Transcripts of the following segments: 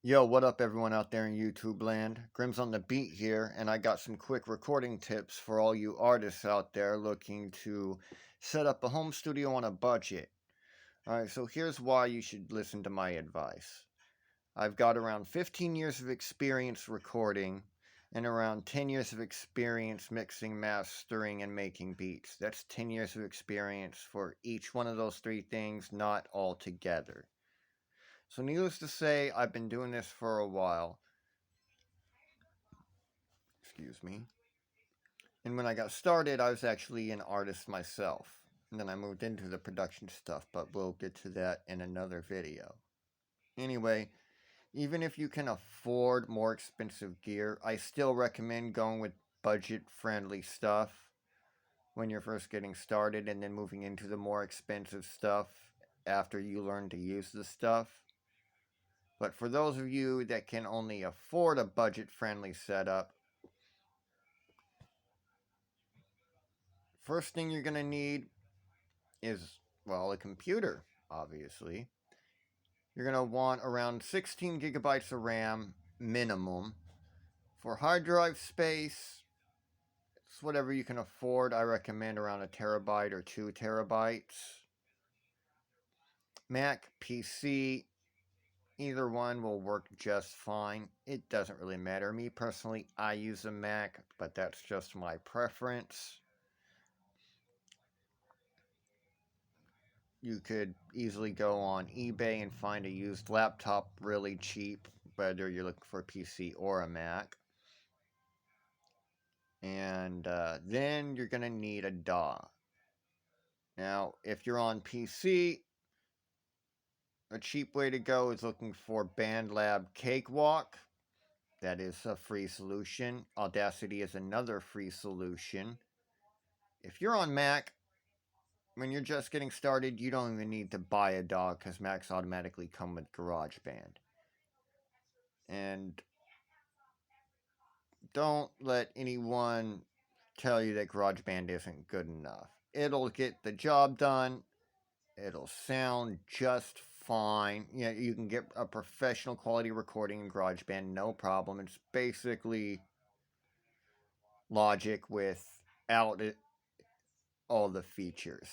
Yo, what up, everyone out there in YouTube land? Grim's on the beat here, and I got some quick recording tips for all you artists out there looking to set up a home studio on a budget. Alright, so here's why you should listen to my advice. I've got around 15 years of experience recording and around 10 years of experience mixing, mastering, and making beats. That's 10 years of experience for each one of those three things, not all together. So, needless to say, I've been doing this for a while. Excuse me. And when I got started, I was actually an artist myself. And then I moved into the production stuff, but we'll get to that in another video. Anyway, even if you can afford more expensive gear, I still recommend going with budget-friendly stuff when you're first getting started and then moving into the more expensive stuff after you learn to use the stuff. But for those of you that can only afford a budget-friendly setup, first thing you're going to need is, well, a computer, obviously. You're going to want around 16 gigabytes of RAM minimum. For hard drive space, it's whatever you can afford. I recommend around a terabyte or 2 terabytes. Mac, PC, either one will work just fine. It doesn't really matter. Me personally, I use a Mac, but that's just my preference. You could easily go on eBay and find a used laptop really cheap, whether you're looking for a PC or a Mac. And then you're going to need a DAW. Now, if you're on PC, a cheap way to go is looking for BandLab Cakewalk. That is a free solution. Audacity is another free solution. If you're on Mac, when you're just getting started, you don't even need to buy a DAW because Macs automatically come with GarageBand. And don't let anyone tell you that GarageBand isn't good enough. It'll get the job done. It'll sound just fine. You know, you can get a professional quality recording in GarageBand, no problem. It's basically Logic without all the features.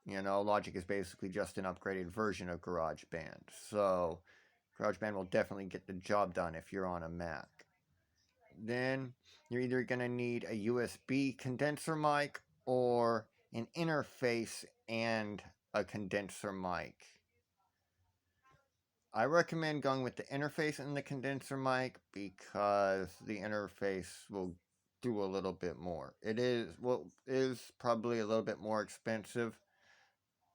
You know, Logic is basically just an upgraded version of GarageBand. So, GarageBand will definitely get the job done if you're on a Mac. Then you're either going to need a USB condenser mic or an interface and a condenser mic. I recommend going with the interface and the condenser mic because the interface will do a little bit more. It is probably a little bit more expensive,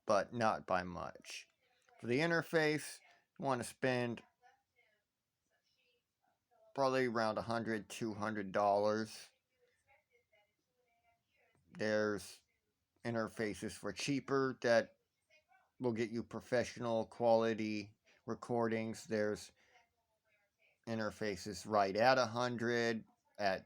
but not by much. For the interface, you want to spend probably around $100, $200. There's interfaces for cheaper that will get you professional quality recordings. There's interfaces right at 100, at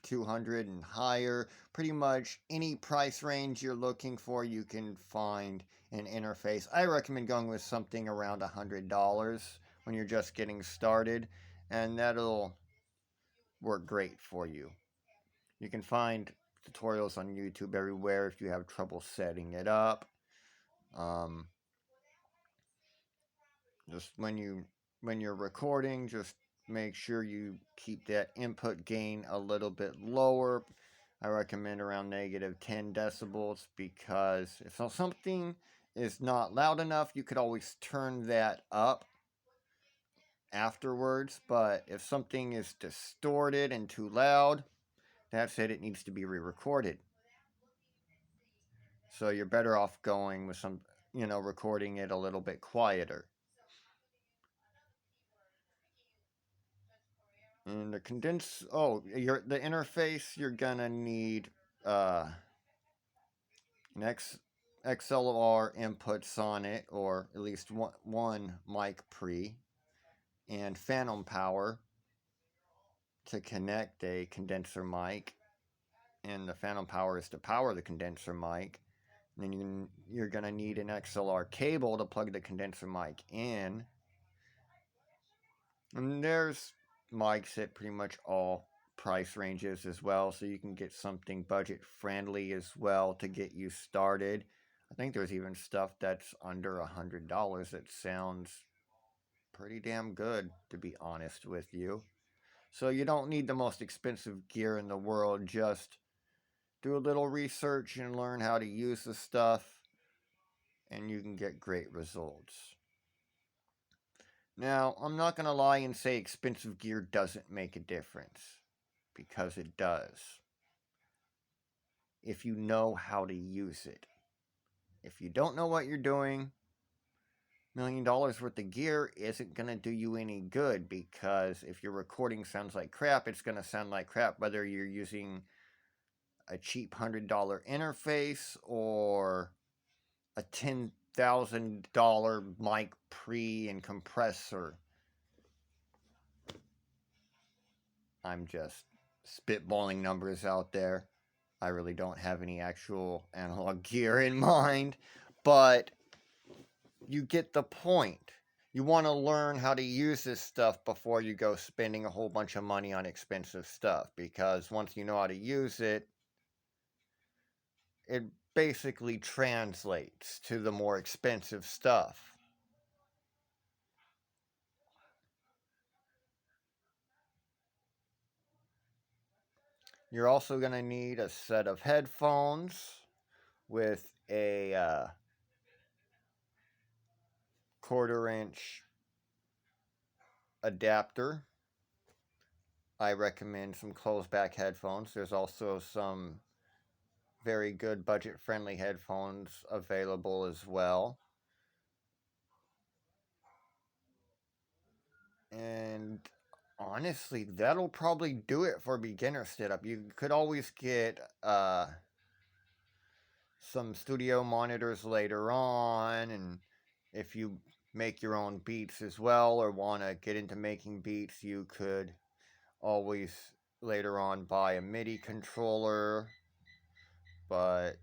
200 and higher. Pretty much any price range you're looking for, you can find an interface. I recommend going with something around $100 when you're just getting started, and that'll work great for you. You can find tutorials on YouTube everywhere if you have trouble setting it up. Just when you're recording, just make sure you keep that input gain a little bit lower. I recommend around negative 10 decibels because if something is not loud enough, you could always turn that up afterwards. But if something is distorted and too loud, that's it. It needs to be re-recorded. So you're better off going with some, recording it a little bit quieter. And the the interface, you're gonna need an XLR inputs on it, or at least one mic pre, and phantom power to connect a condenser mic, and the phantom power is to power the condenser mic. And then you're gonna need an XLR cable to plug the condenser mic in. And there's mics at pretty much all price ranges as well, so you can get something budget friendly as well to get you started. I think there's even stuff that's under $100 that sounds pretty damn good, to be honest with you. So you don't need the most expensive gear in the world, just do a little research and learn how to use the stuff, and you can get great results. Now, I'm not going to lie and say expensive gear doesn't make a difference, because it does. If you know how to use it. If you don't know what you're doing, $1,000,000 worth of gear isn't going to do you any good, because if your recording sounds like crap, it's going to sound like crap whether you're using a cheap $100 interface or a $10,000 mic pre and compressor. I'm just spitballing numbers out there. I really don't have any actual analog gear in mind, but you get the point. You want to learn how to use this stuff before you go spending a whole bunch of money on expensive stuff, because once you know how to use it, it basically translates to the more expensive stuff. You're also going to need a set of headphones with a 1/4 inch adapter. I recommend some closed back headphones. There's also some very good budget friendly headphones available as well. And honestly, that'll probably do it for beginner setup. You could always get some studio monitors later on, and if you make your own beats as well or want to get into making beats, you could always later on buy a MIDI controller. But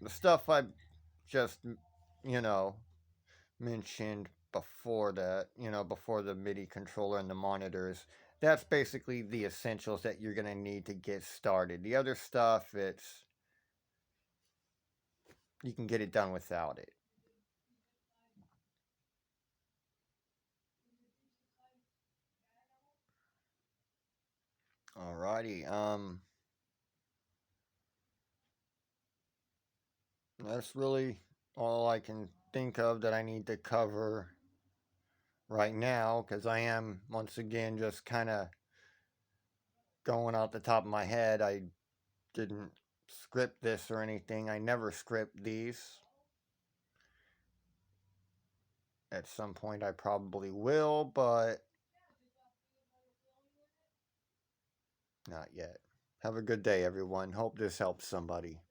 the stuff I just, you know, mentioned before that, before the MIDI controller and the monitors, that's basically the essentials that you're going to need to get started. The other stuff, you can get it done without it. Alrighty, that's really all I can think of that I need to cover right now, because I am, once again, just kind of going out the top of my head. I didn't script this or anything. I never script these. At some point I probably will, but not yet. Have a good day, everyone. Hope this helps somebody.